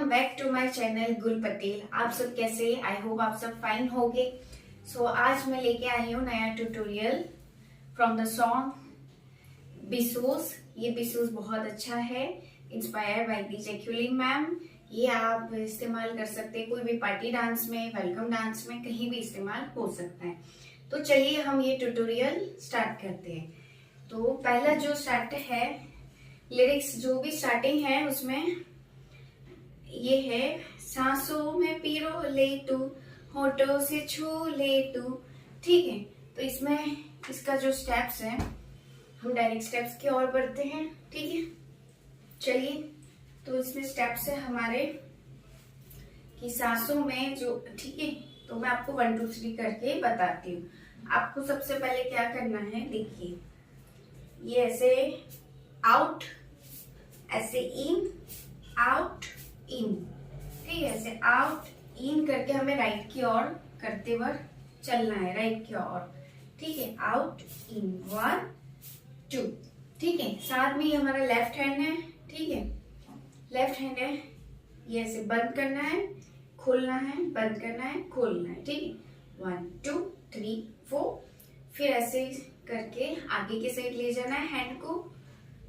Welcome back to my channel Gul Patel. आप सब कैसे? आई होप आप सब फाइन होगे। सो आज मैं लेके आई हूँ नया ट्यूटोरियल फ्रॉम द सॉन्ग बिसूस। ये बिसूस बहुत अच्छा है, इंस्पायर बाय दी जैक्यूलिन मैम। ये आप इस्तेमाल कर सकते हैं कोई भी पार्टी डांस में, वेलकम डांस में, कहीं भी इस्तेमाल हो सकता है। तो चलिए हम ये ट्यूटोरियल स्टार्ट करते हैं। तो पहला जो स्टार्ट है, लिरिक्स जो भी स्टार्टिंग है उसमें ये है, सांसों में पिरो ले तू, होठों से छू ले तू। ठीक है, तो इसमें इसका जो स्टेप्स है, हम डायरेक्ट स्टेप्स की ओर बढ़ते हैं। ठीक है, चलिए। तो इसमें स्टेप्स है हमारे कि सांसों में जो, ठीक है, तो मैं आपको 1 2 3 करके बताती हूँ। आपको सबसे पहले क्या करना है, देखिए, ये ऐसे आउट, ऐसे इन, आउट, इन। ठीक है, ऐसे आउट इन करके हमें राइट की ओर करते हुए चलना है, राइट की ओर। ठीक है, आउट इन, 1 2। ठीक है, साथ में ये हमारा लेफ्ट हैंड है। ठीक है, लेफ्ट हैंड है, ये ऐसे बंद करना है, खोलना है, बंद करना है, खोलना है। ठीक है, 1 2 3 4। फिर ऐसे करके आगे की साइड ले जाना है हैंड को,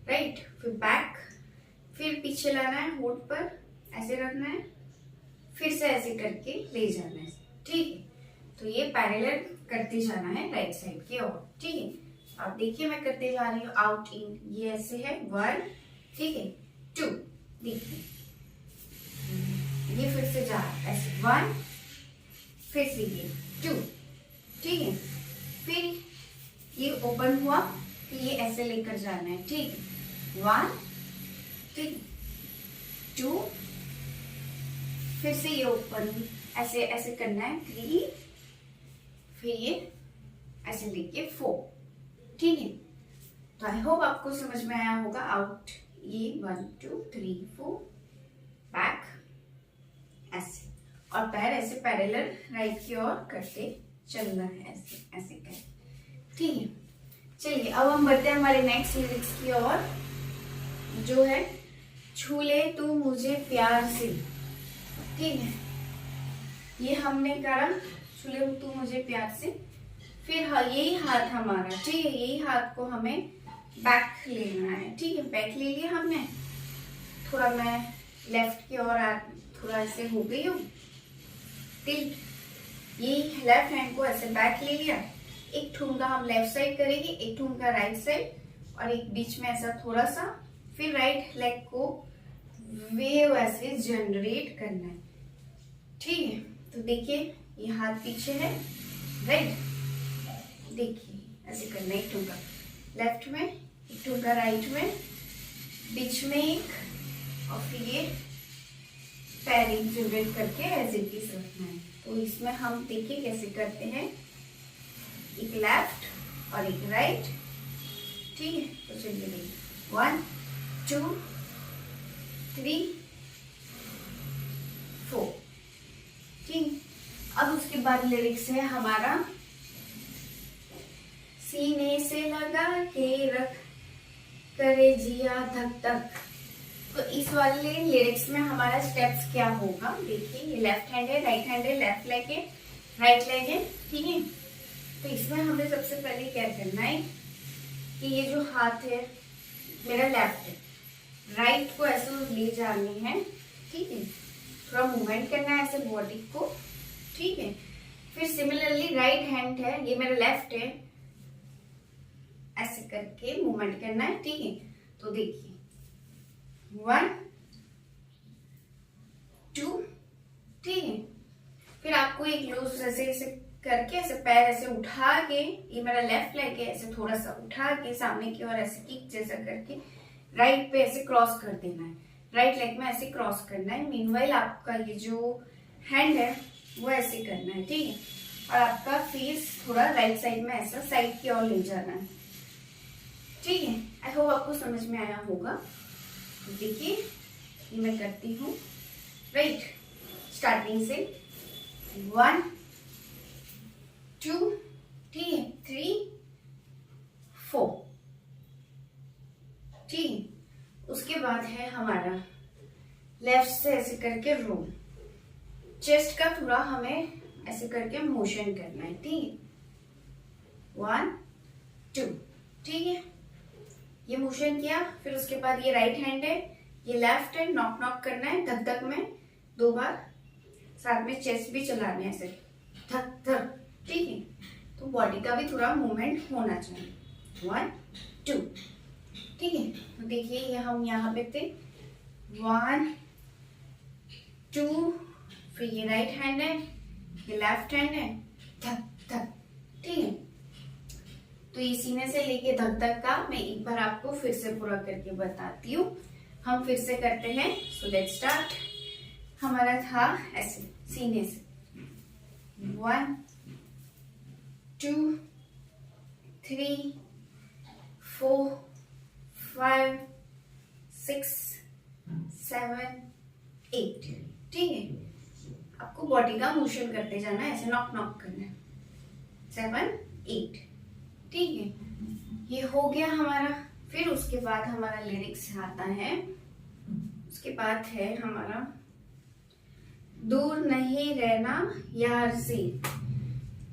राइट, फिर बैक, फिर पीछे लाना है, होठ पर ऐसे रखना है, फिर से ऐसे करके ले जाना है। ठीक है, तो ये पैरेलल करते जाना है राइट साइड की ओर। ठीक है, अब देखिए मैं करते जा रही हूँ, आउट इन, ये ऐसे है 1, ठीक है, 2, देखिए ये फिर से जा ऐसे 1, फिर से ये 2। ठीक है, फिर ये ओपन हुआ, फिर ये ऐसे लेकर जाना है। ठीक है, 1, ठीक, 2, फिर से ये ओपन ऐसे ऐसे करना है, 3, फिर ये ऐसे लेके 4। ठीक है, तो आई होप आपको समझ में आया होगा। आउट, ये 1 2 3 4, बैक ऐसे, और पैर ऐसे पैरेलल राइट की ओर करते चलना है, ऐसे ऐसे कर। ठीक है, चलिए अब हम बढ़ते हैं हमारे नेक्स्ट लिरिक्स की ओर, जो है, छू ले तू मुझे प्यार से। ठीक है, ये हमने करा, छू ले तू मुझे प्यार से। फिर यही हाथ हमारा, ठीक है, यही हाथ को हमें बैक लेना है। ठीक है, बैक ले लिया हमने, थोड़ा मैं लेफ्ट की ओर थोड़ा ऐसे हो गई हूँ टिल्ट। ये लेफ्ट हैंड को ऐसे बैक ले लिया, एक ठुमका हम लेफ्ट साइड करेंगे, एक ठुमका राइट साइड, और एक बीच में ऐसा थोड़ा सा, फिर राइट लेग को वेव ऐसे जनरेट करना है। ठीक है, तो देखिए ये हाथ पीछे है, राइट, देखिए ऐसे करना है, एक ठुमका लेफ्ट में, एक ठुमका राइट में, बीच में एक, और फिर ये पैरिंग जनरेट करके ऐसे पीस रखना है। तो इसमें हम देखिए कैसे करते हैं, एक लेफ्ट और एक राइट। ठीक है, तो चलिए देखिए, 1 2 3 4। ठीक, अब उसके बाद लिरिक्स है हमारा, सीने से लगा के रख करे जिया धक धक। तो इस वाले लिरिक्स में हमारा स्टेप्स क्या होगा, देखिए, ये लेफ्ट हैंड है, राइट हैंड है, लेफ्ट लेग है, राइट लेग है। ठीक है, तो इसमें हमें सबसे पहले क्या करना है कि ये जो हाथ है मेरा लेफ्ट है, राइट को ऐसे ले जानी है। ठीक है, थोड़ा मूवमेंट करना है ऐसे बॉडी को। ठीक है, फिर सिमिलरली राइट हैंड है, ये मेरा लेफ्ट है, ऐसे करके मूवमेंट करना है। ठीक है, तो देखिए 1 2। ठीक है, फिर आपको एक लूज ऐसे ऐसे करके, ऐसे पैर ऐसे उठा के, ये मेरा लेफ्ट लेग है, ऐसे थोड़ा सा उठा के सामने की ओर ऐसे किक जैसा करके राइट पे ऐसे क्रॉस कर देना है, राइट लेग में ऐसे क्रॉस करना है। मीनवाइल आपका ये जो हैंड है वो ऐसे करना है। ठीक है, और आपका फेस थोड़ा राइट साइड में ऐसा साइड की ओर ले जाना है। ठीक है, आई होप आपको समझ में आया होगा। देखिए ये मैं करती हूँ, राइट, स्टार्टिंग से 1 2, ठीक है, 3 4। ठीक, उसके बाद है हमारा लेफ्ट से ऐसे करके रोल, चेस्ट का थोड़ा हमें ऐसे करके मोशन करना है, ठीक है। 1 2, ठीक है। ये मोशन किया, फिर उसके बाद ये राइट हैंड है, ये लेफ्ट है, नॉक नॉक करना है धक धक में 2 बार, साथ में चेस्ट भी चलाना है ऐसे धक धक, ठीक है। तो बॉडी का भी थोड़ा मूवमेंट होना चाहिए। 1 2, ठीक है। तो देखिए ये हम यहाँ पे थे, 1 2, फिर ये राइट हैंड है, ये लेफ्ट हैंड है, धक धक, ठीक है। तो ये सीने से लेके धक धक का मैं एक बार आपको फिर से पूरा करके बताती हूँ। हम फिर से करते हैं। So let's start. हमारा था ऐसे सीने से 1 2 3 4 5 6 7 8, ठीक है। आपको बॉडी का मोशन करते जाना है, ऐसे नॉक नॉक करना है। 7 8, ठीक है। ये हो गया हमारा। फिर उसके बाद हमारा लिरिक्स आता है। उसके बाद है हमारा दूर नहीं रहना यार से।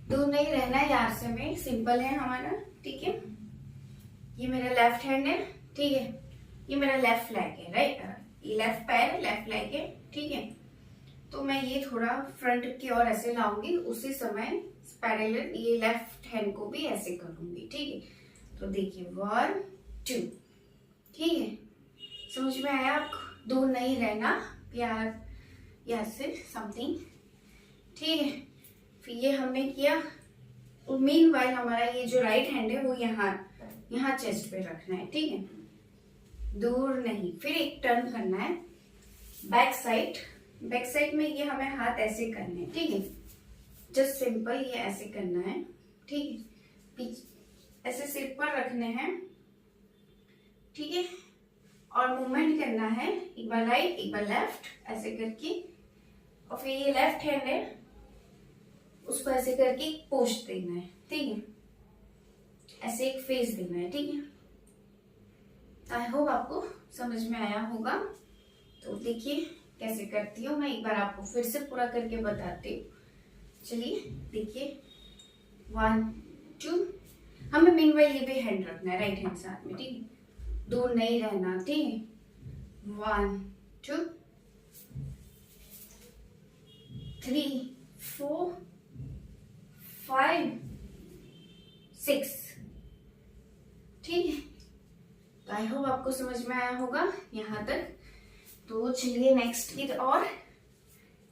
दूर नहीं रहना यार से में सिंपल है हमारा, ठीक है। ये मेरा लेफ्ट हैंड है, ठीक है। ये मेरा लेफ्ट लेग है, राइट, ये लेफ्ट पैर है, लेफ्ट लेग है, ठीक है। तो मैं ये थोड़ा फ्रंट की ओर ऐसे लाऊंगी, उसी समय पैरेलल ये लेफ्ट हैंड को भी ऐसे करूंगी, ठीक है। तो देखिए 1 2, ठीक है। समझ में आया आपको? दूर नहीं रहना प्यार या से समथिंग, ठीक है। फिर ये हमने किया। मीनवाइल हमारा ये जो राइट हैंड है वो यहाँ चेस्ट पे रखना है, ठीक है। दूर नहीं। फिर एक टर्न करना है बैक साइड। बैक साइड में ये हमें हाथ ऐसे करने हैं, ठीक है। जस्ट सिंपल ये ऐसे करना है, ठीक है। पीछे ऐसे सिर पर रखने हैं, ठीक है। और मूवमेंट करना है, एक बार राइट एक बार लेफ्ट ऐसे करके। और फिर ये लेफ्ट हैंड है, उसको ऐसे करके पोस्ट देना है, ठीक है। ऐसे एक फेस देना है, ठीक है। आई होप आपको समझ में आया होगा। तो देखिए कैसे करती हूँ मैं, एक बार आपको फिर से पूरा करके बताती हूँ। चलिए देखिए 1 2, हमें मीनवाइल ये भी हैंड रखना है राइट हैंड साथ में, ठीक है। दूर नहीं रहना, ठीक है। 1 2 3 4 5 6, ठीक है। तो आई होप आपको समझ में आया होगा यहाँ तक। तो चलिए नेक्स्ट की और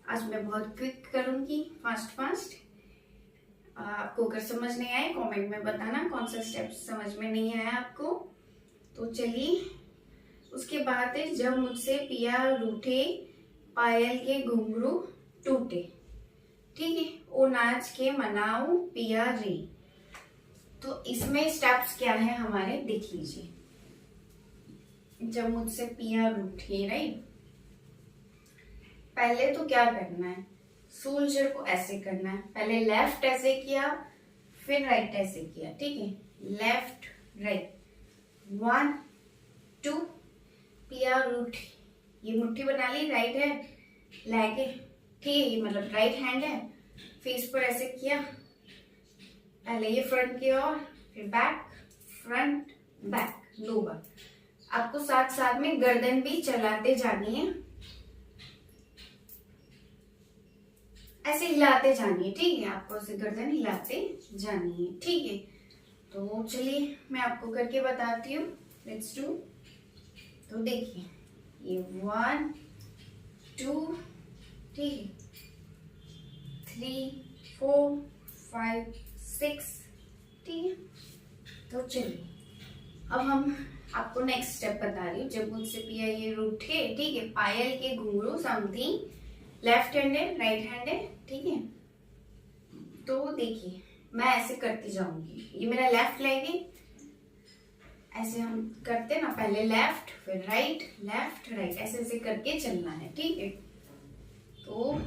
आज मैं बहुत क्विक करूंगी, फास्ट। आपको अगर समझ नहीं आए कमेंट में बताना कौन सा स्टेप समझ में नहीं आया आपको। तो चलिए उसके बाद है जब मुझसे पिया रूठे पायल के घुंघरू टूटे, ठीक है। ओ नाच के मनाऊ पिया रे। तो इसमें स्टेप्स क्या है हमारे, देख लीजिए। जब मुझसे पिया रूठे, राइट। पहले तो क्या करना है, सोल्जर को ऐसे करना है। पहले लेफ्ट ऐसे किया, फिर राइट ऐसे किया, ठीक है। लेफ्ट राइट 1 2, पिया रूठ, ये मुट्ठी बना ली, राइट है लेग है, ठीक है। ये मतलब राइट हैंड है, फेस पर ऐसे किया। पहले ये फ्रंट की ओर, फिर बैक फ्रंट बैक 2 बार। आपको साथ साथ में गर्दन भी चलाते जानी है, ऐसे हिलाते जानी है, ठीक है। आपको ऐसे गर्दन हिलाते जानी है, ठीक है। तो चलिए मैं आपको करके बताती हूँ, लेट्स डू। तो देखिए ये 1 2, ठीक है, 3 4 5 6, ठीक है। तो चलिए अब हम आपको नेक्स्ट स्टेप बता रही हूँ। जब मुझसे पिया ये रूठे, ठीक है, पायल के घुंघरू समथिंग। लेफ्ट हैंड है, राइट हैंड है, ठीक है। तो देखिए मैं ऐसे करती जाऊंगी, ये मेरा लेफ्ट लेग है। ऐसे हम करते ना, पहले लेफ्ट फिर राइट लेफ्ट राइट, ऐसे ऐसे करके चलना है, ठीक है। तो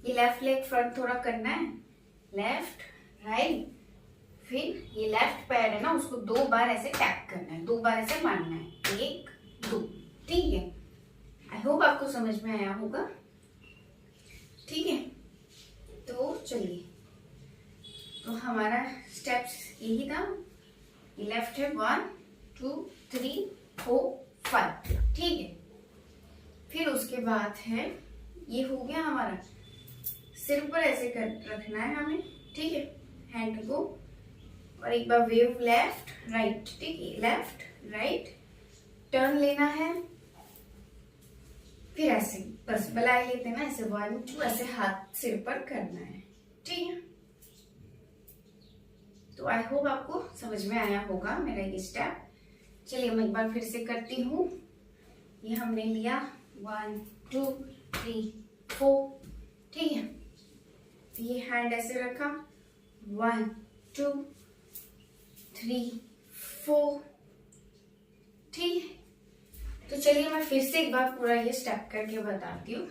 ये लेफ्ट लेग फ्रंट थोड़ा करना है, लेफ्ट राइट। फिर ये लेफ्ट पैर है ना, उसको 2 बार ऐसे टैप करना है, 2 बार ऐसे मारना है, 1 2, ठीक है। आई होप आपको समझ में आया होगा। ठीक है, तो चलिए, तो हमारा स्टेप्स यही था। लेफ्ट है 1 2 3 4 5। ठीक है, फिर उसके बाद है, ये हो गया हमारा, सिर पर ऐसे कर रखना है हमें। ठीक है, हैंड को, और एक बार वेव लेफ्ट राइट। ठीक है, लेफ्ट राइट टर्न लेना है, फिर ऐसे बस बलाई लेते हैं ना, ऐसे 1 2 ऐसे हाथ सिर पर करना है। ठीक है, तो आई होप आपको समझ में आया होगा मेरा ये स्टेप। चलिए मैं एक बार फिर से करती हूँ। ये हमने लिया 1 2 3 4। ठीक है, ये हैंड ऐसे रखा 1 2 3 4। ठीक है, तो चलिए मैं फिर से एक बार पूरा ये स्टेप करके बताती हूँ।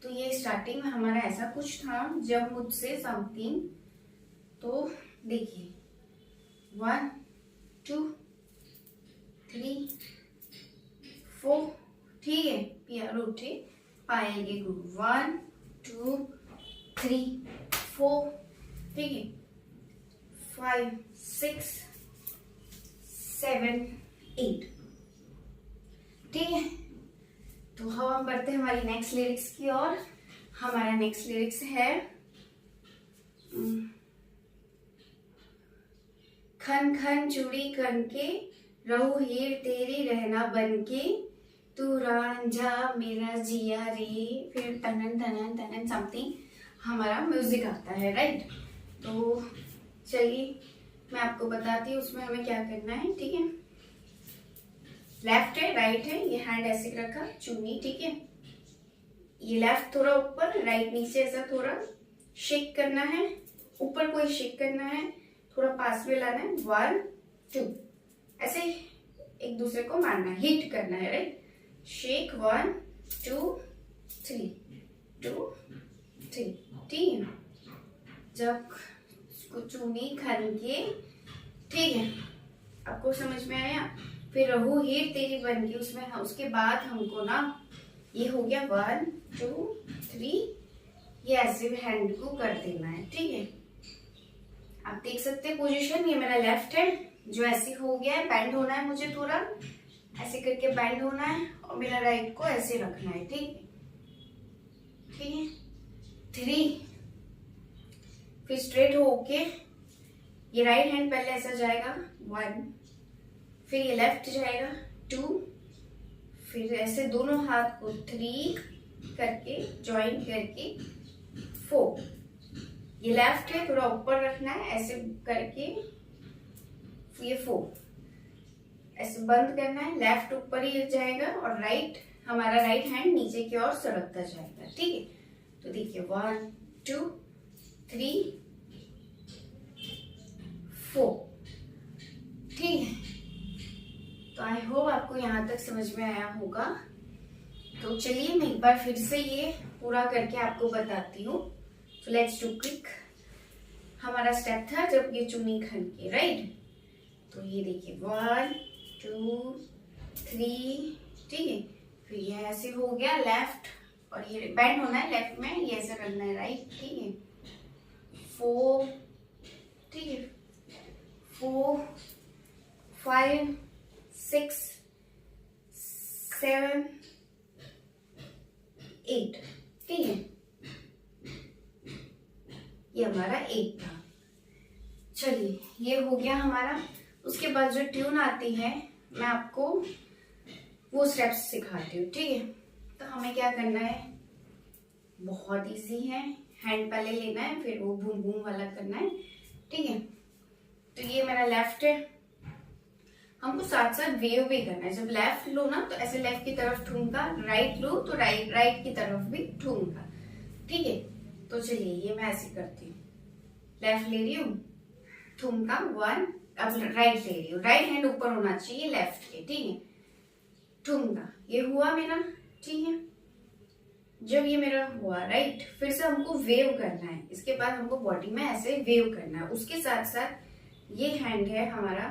तो ये स्टार्टिंग में हमारा ऐसा कुछ था, जब मुझसे समथिंग, तो देखिए 1 2 3 4। ठीक है, पैर उठे, पाएंगे ग्रूव 1 2 3 4। ठीक है, 5 6 7 8। ठीक है, तो हम बढ़ते हैं हमारी नेक्स्ट लिरिक्स की ओर। हमारा नेक्स्ट लिरिक्स है खन खन चूड़ी कनके, रहू हीर तेरी रहना बनके, तू रांझा मेरा जिया रे। फिर तनन तनन तनन समथिंग हमारा म्यूजिक आता है, राइट। तो चलिए मैं आपको बताती हूँ उसमें हमें क्या करना है। ठीक है, लेफ्ट है राइट है, ये हैंड ऐसे रखा, चुन्नी। ठीक है, ये लेफ्ट थोड़ा ऊपर, राइट नीचे, ऐसा थोड़ा शेक करना है, ऊपर को शेक करना है, थोड़ा पास में लाना है, 1 2 ऐसे एक दूसरे को मारना है, हिट करना है, राइट। शेक 1 2 3 2 3। ठीक है, जब चुनी खन के, ठीक है, आपको समझ में आया। फिर रहू हीर तेरी बन के, उसमें उसके बाद हमको ना, ये हो गया 1 2 3, ये ऐसे हैंड को कर देना है। ठीक है, आप देख सकते हैं पोजीशन, ये मेरा लेफ्ट है जो ऐसे हो गया है, बैंड होना है, मुझे थोड़ा ऐसे करके बैंड होना है, और मेरा राइट को ऐसे रखना है। ठीक है, 3, फिर स्ट्रेट होके ये राइट हैंड पहले ऐसा जाएगा 1, फिर ये लेफ्ट जाएगा 2, फिर ऐसे दोनों हाथ को 3 करके ज्वाइन करके 4। ये लेफ्ट है, थोड़ा ऊपर रखना है, ऐसे करके ये 4 ऐसे बंद करना है, लेफ्ट ऊपर ही जाएगा और राइट, हमारा राइट हैंड नीचे की ओर सरकता जाएगा। ठीक है, तो देखिए 1 2 3 4। ठीक है, तो आई होप आपको यहाँ तक समझ में आया होगा। तो चलिए मैं एक बार फिर से ये पूरा करके आपको बताती हूँ। तो लेट्स डू क्विक। हमारा स्टेप था जब ये चुन्नी खन के, राइट। तो ये देखिए 1 2 3। ठीक है, फिर ये ऐसे हो गया लेफ्ट, और ये बैंड होना है लेफ्ट में, ये ऐसे करना है, राइट। ठीक है, 4। ठीक है, 4 5 6 7 8। ठीक है, ये हमारा 8 था। चलिए ये हो गया हमारा। उसके बाद जो ट्यून आती है मैं आपको वो स्टेप्स सिखाती हूँ। ठीक है, तो हमें क्या करना है, बहुत इजी है। हैंड पहले लेना है, फिर वो बूम बूम वाला करना है। ठीक है, तो ये मेरा लेफ्ट है, हमको साथ साथ वेव भी करना है। जब लेफ्ट लो ना तो ऐसे लेफ्ट की तरफ ठूंका, राइट लो तो राइट की तरफ भी ठूंका। ठीक है, तो चलिए ये मैं ऐसे करती हूँ, लेफ्ट ले रही हूँ, ठुमका 1, अब राइट ले रही हूँ, राइट हैंड ऊपर होना चाहिए लेफ्ट के। ठीक है, ठुमका, ये हुआ मेरा। ठीक है, जब ये मेरा हुआ राइट, फिर से हमको वेव करना है। इसके बाद हमको बॉडी में ऐसे वेव करना है। उसके साथ साथ ये हैंड है हमारा,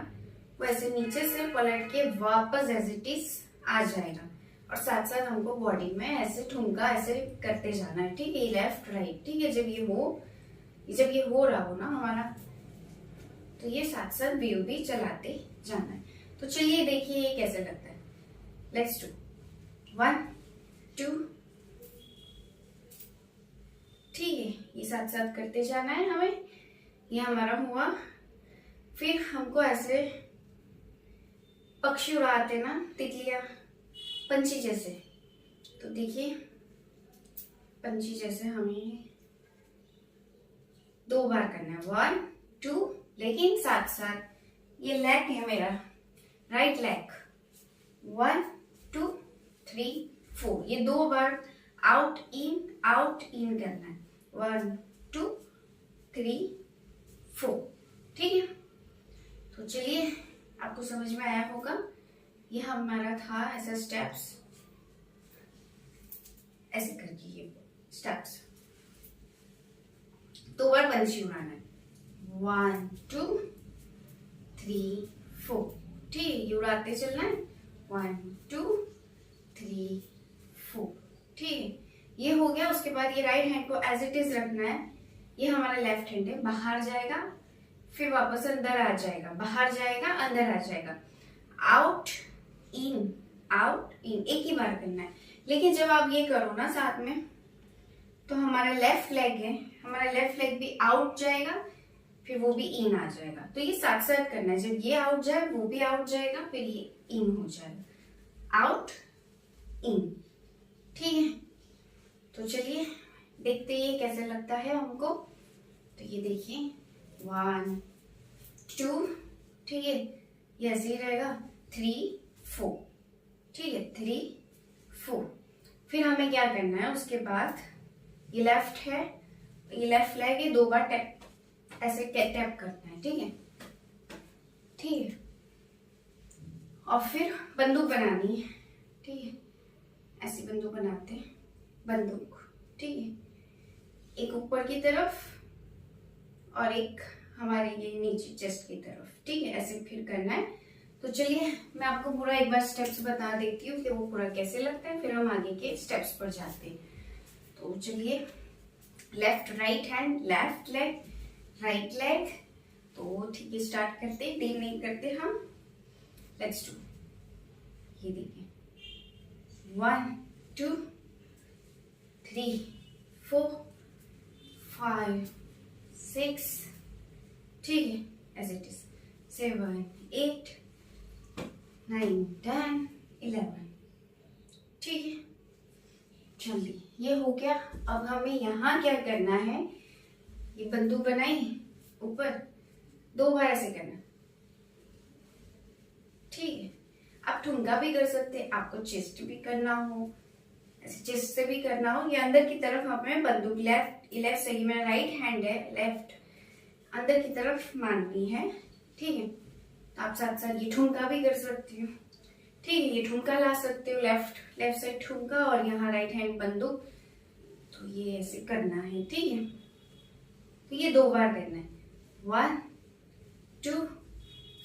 वो ऐसे नीचे से पलट के वापस एज इट इज आ जाएगा। और साथ साथ हमको बॉडी में ऐसे ठुमका ऐसे करते जाना है, ठीक है, लेफ्ट राइट, ठीक है। जब ये हो रहा हो ना हमारा, तो ये साथ साथ भी चलाते जाना है। तो चलिए देखिए ये कैसे लगता है। लेट्स डू 1 2, ठीक है, ये साथ साथ करते जाना है हमें। ये हमारा हुआ। फिर हमको ऐसे पक्षी उड़ाते ना, तितलियां, पंछी जैसे, तो देखिए पंछी जैसे हमें 2 बार करना है, 1 2, लेकिन साथ साथ ये लेग है मेरा, राइट लेग, 1 2 3 4, ये 2 बार आउट इन करना है, 1 2 3 4, ठीक है। तो चलिए आपको समझ में आया होगा। ये हमारा था ऐसा स्टेप्स, ऐसे करके ये स्टेप्स 2 बार पंछी उड़ाना है, 1 2 3 4, ठीक है, ये उड़ाते चलना है, 1 2 3 4, ठीक है। ये हो गया। उसके बाद ये राइट हैंड को एज इट इज रखना है। ये हमारा लेफ्ट हैंड है, बाहर जाएगा, फिर वापस अंदर आ जाएगा, बाहर जाएगा, अंदर आ जाएगा, आउट इन, एक ही बार करना है। लेकिन जब आप ये करो ना साथ में, तो हमारा लेफ्ट लेग है, हमारा लेफ्ट लेग भी आउट जाएगा, फिर वो भी इन आ जाएगा। तो ये साथ साथ करना है। जब ये आउट जाए वो भी आउट जाएगा, फिर ये इन हो जाएगा, आउट इन, ठीक है। तो चलिए देखते हैं ये कैसे लगता है हमको। तो ये देखिए 1 2, ठीक है, ये ऐसे ही रहेगा, 3 4, ठीक है, 3 4। फिर हमें क्या करना है, उसके बाद ये लेफ्ट है, ये लेफ्ट लेग है, 2 बार टैप ऐसे टैप करना है, ठीक है, ठीक है। और फिर बंदूक बनानी है, ठीक है, ऐसी बंदूक बनाते हैं, बंदूक, ठीक है, एक ऊपर की तरफ और एक हमारे ये नीचे चेस्ट की तरफ, ठीक है, ऐसे फिर करना है। तो चलिए मैं आपको पूरा एक बार स्टेप्स बता देती हूँ कि वो पूरा कैसे लगता है, फिर हम आगे के स्टेप्स पर जाते हैं। तो चलिए, left right hand, left leg, right leg, तो ठीक है, स्टार्ट करते, देर नहीं करते हम, लेट्स डू। ये देखिए 1 2 3 4 5 6, ठीक है, एज इट इज, 7 8 9 10 11, ठीक है। चलिए ये हो गया। अब हमें यहाँ क्या करना है, ये बंदूक बनाई, ऊपर 2 बार ऐसे करना, ठीक है। आप ठुमका भी कर सकते हैं, आपको चेस्ट भी करना हो, ऐसे चेस्ट से भी करना हो, या अंदर की तरफ हमें बंदूक लेफ्ट सही, मेरा राइट हैंड है, लेफ्ट अंदर की तरफ मारनी है, ठीक है। तो आप साथ साथ ये ठुमका भी कर सकती हो, ठीक है, ये ठुमका ला सकते हो, लेफ्ट साइड ठुमका और यहाँ राइट हैंड बंदूक, तो ये ऐसे करना है, ठीक है। तो ये 2 बार करना है, 1 2,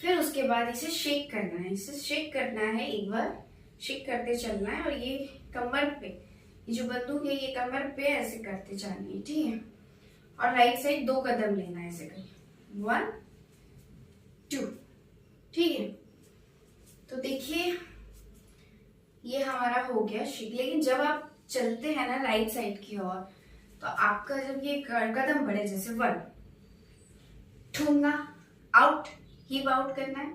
फिर उसके बाद इसे शेक करना है, एक बार शेक करते चलना है, और ये कमर पे, ये जो बंदूक है ये कमर पे ऐसे करते जानी है, ठीक है। और राइट साइड 2 कदम लेना है, ऐसे करके 1 2, ठीक है। तो देखिए ये हमारा हो गया शेक। लेकिन जब आप चलते हैं ना राइट साइड की ओर, तो आपका जब ये कदम बढ़े, जैसे 1, ठूंगा आउट, हिप आउट करना है,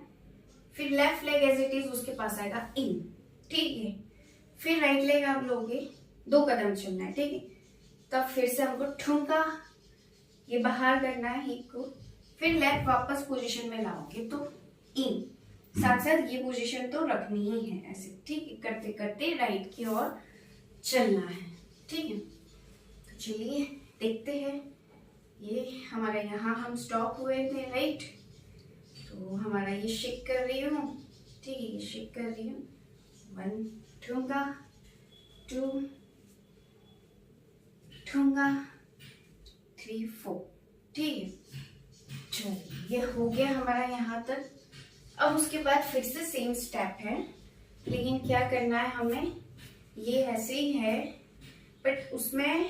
फिर left leg as it is उसके पास आएगा इन, ठीक है। फिर राइट लेग आप लोगे, 2 कदम चलना है, ठीक है। तब फिर से हमको ठुमका, ये बाहर करना है हिप को, फिर लेग वापस पोजीशन में लाओगे तो इन, साथ साथ ये पोजीशन तो रखनी ही है ऐसे, ठीक है। करते करते राइट की ओर चलना है, ठीक है। तो चलिए देखते हैं। ये हमारा यहाँ हम स्टॉप हुए थे, राइट, तो हमारा ये शेक कर रही हूँ, ठीक है, ये शेक कर रही हूँ, 1 ठुमका, 2 ठुमका, 3 4, ठीक है। चलिए ये हो गया हमारा यहाँ तक। अब उसके बाद फिर से सेम स्टेप है, लेकिन क्या करना है हमें, ये ऐसे ही है, बट उसमें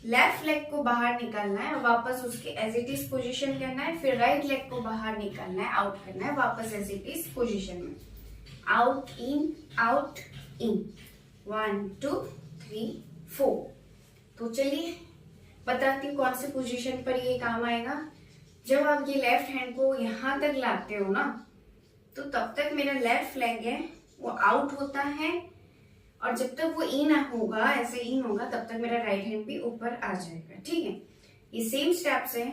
लेफ्ट लेग को बाहर निकालना है और वापस उसके एज इट इज पोजीशन करना है, फिर राइट लेग को बाहर निकालना है, आउट करना है वापस एज इट इज पोजीशन में, आउट इन, आउट इन, 1 2 3 4। तो चलिए बताती हूँ कौन से पोजीशन पर ये काम आएगा। जब आप ये लेफ्ट हैंड को यहां तक लाते हो ना, तो तब तक मेरा लेफ्ट लेग है वो आउट होता है, और जब तक वो इन होगा, ऐसे इन होगा, तब तक मेरा राइट हैंड भी ऊपर आ जाएगा। ठीक है, ये सेम स्टेप्स है,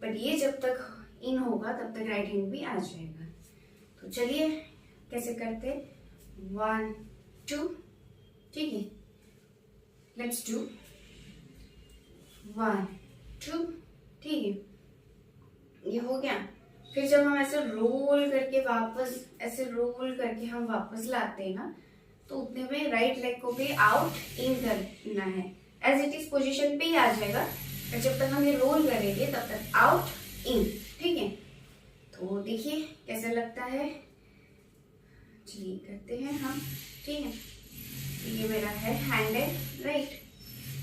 बट ये जब तक इन होगा तब तक राइट हैंड भी आ जाएगा। तो चलिए कैसे करते, 1 2, ठीक है, लेट्स डू 1 2, ठीक है, ये हो गया। फिर जब हम ऐसे रोल करके वापस, ऐसे रोल करके हम वापस लाते हैं ना, तो उतने में राइट लेग को भी आउट इन करना है, एज इट इज पोजीशन पे ही आ जाएगा, और जब तक हम ये रोल करेंगे तब तक आउट इन। ठीक है, तो देखिए कैसे लगता है, चलिए करते हैं हम। ठीक है, ये मेरा है हैंड है right,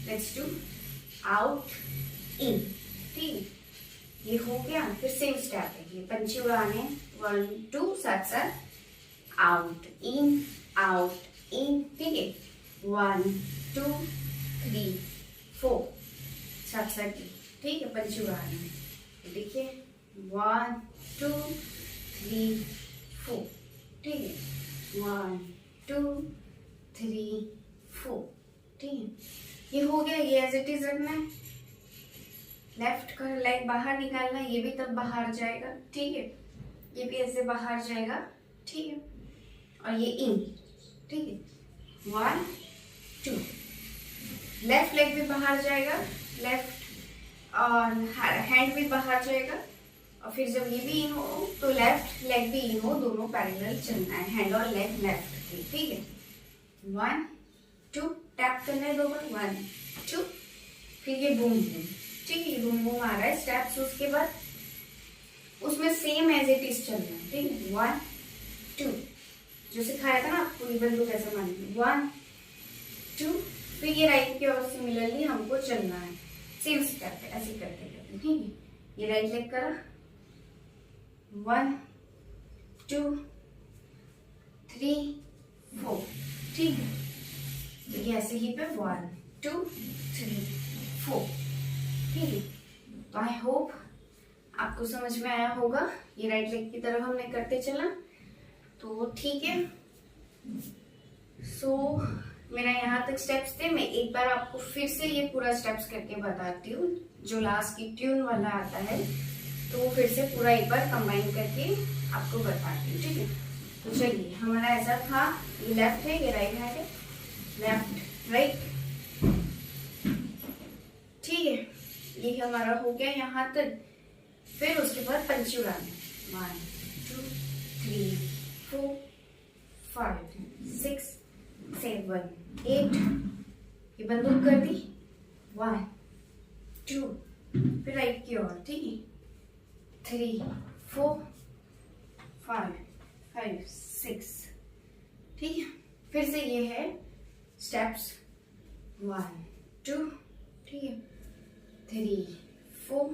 let's do out in. ठीक है, ये हो गया। फिर सेम स्टेप है, ये पंछी उड़ाने 1 2 साथ साथ आउट इन, आउट इन। ठीक है, 1 2 3 4 साथ साथ। ठीक है, पंछी उड़ाने में देखिए 1 2 3 4। ठीक है, 1 2 3 4। ठीक है, ये हो गया। ये एज इट इज रखना है, लेफ्ट का लेग बाहर निकालना है, ये भी तब बाहर जाएगा। ठीक है, ये भी ऐसे बाहर जाएगा। ठीक है, और ये इन। ठीक है, 1 2, लेफ्ट लेग भी बाहर जाएगा, लेफ्ट और हैंड भी बाहर जाएगा, और फिर जब ये भी इन हो तो लेफ्ट लेग भी इन हो, दोनों पैरेलल चलना है, हैंड और लेग लेफ्ट की। ठीक है, 1 2, टैप करना है 2 बार, 1 2, फिर ये बूम बूम। ठीक है, बूम बूम आ रहा है स्टेप्स, उसके बाद उसमें सेम एज इट इज चलना है। ठीक है, 1 2, जो सिखाया था ना आपको रिबन को कैसे मारना, 1 2, फिर ये राइट की ओर सिमिलरली हमको चलना है, सेम स्टेप है, ऐसे करते करते। ठीक है, ये राइट लेग करा, 1 2 3 4। ठीक है, तो ये ऐसे ही पे 1 2 3 4। ठीक है, तो आई होप आपको समझ में आया होगा। ये राइट लेग की तरफ हमने करते चला, तो ठीक है। सो मेरा यहाँ तक स्टेप्स थे। मैं एक बार आपको फिर से ये पूरा स्टेप्स करके बताती हूँ, जो लास्ट की ट्यून वाला आता है, तो वो फिर से पूरा एक बार कंबाइन करके आपको बताती हूँ। ठीक है, तो चलिए, हमारा ऐसा था, ये लेफ्ट है, ये राइट हैंड है, लेफ्ट राइट। ठीक है, ये हमारा हो गया यहाँ तक। फिर उसके बाद पंछी उड़ाना, 1 2 3 4 5 6 7 8। ये बंदूक कर दी, 1 2, फिर राइट की ओर। ठीक है, 3 4 5 5 6। ठीक है, फिर से ये है स्टेप्स, 1 2, ठीक है, 3 4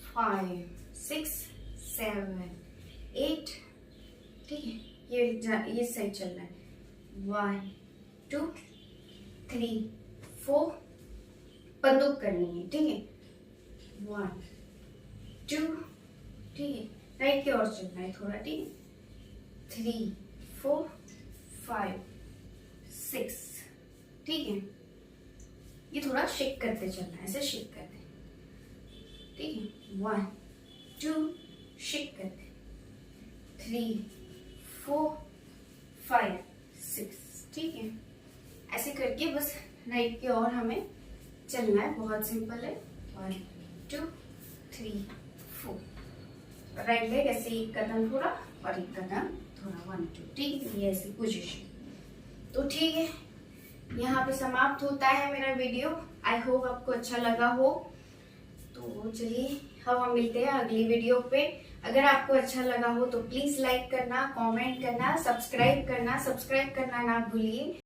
5 6 7 8। ठीक है, ये साइड चलना है, 1 2 3 4, बंदूक करनी है। ठीक है, 1 2, ठीक है, राइट की ओर चलना है थोड़ा। ठीक है, 3 4 5 6। ठीक है, ये थोड़ा शेक करते चलना है, ऐसे शेक करते। ठीक है, 1 2, शेक करते, 3 4 5 6। ठीक है, ऐसे करके बस राइट की ओर हमें चलना है, बहुत सिंपल है। 1 2 3 4, राइट लेग ऐसे एक कदम थोड़ा और एक कदम थोड़ा, 1 2। ठीक है, ये ऐसी पोजीशन। तो ठीक है, यहाँ पे समाप्त होता है मेरा वीडियो। आई होप आपको अच्छा लगा हो। तो चलिए अब हम मिलते हैं अगली वीडियो पे। अगर आपको अच्छा लगा हो तो प्लीज लाइक करना, कमेंट करना, सब्सक्राइब करना ना भूलिए।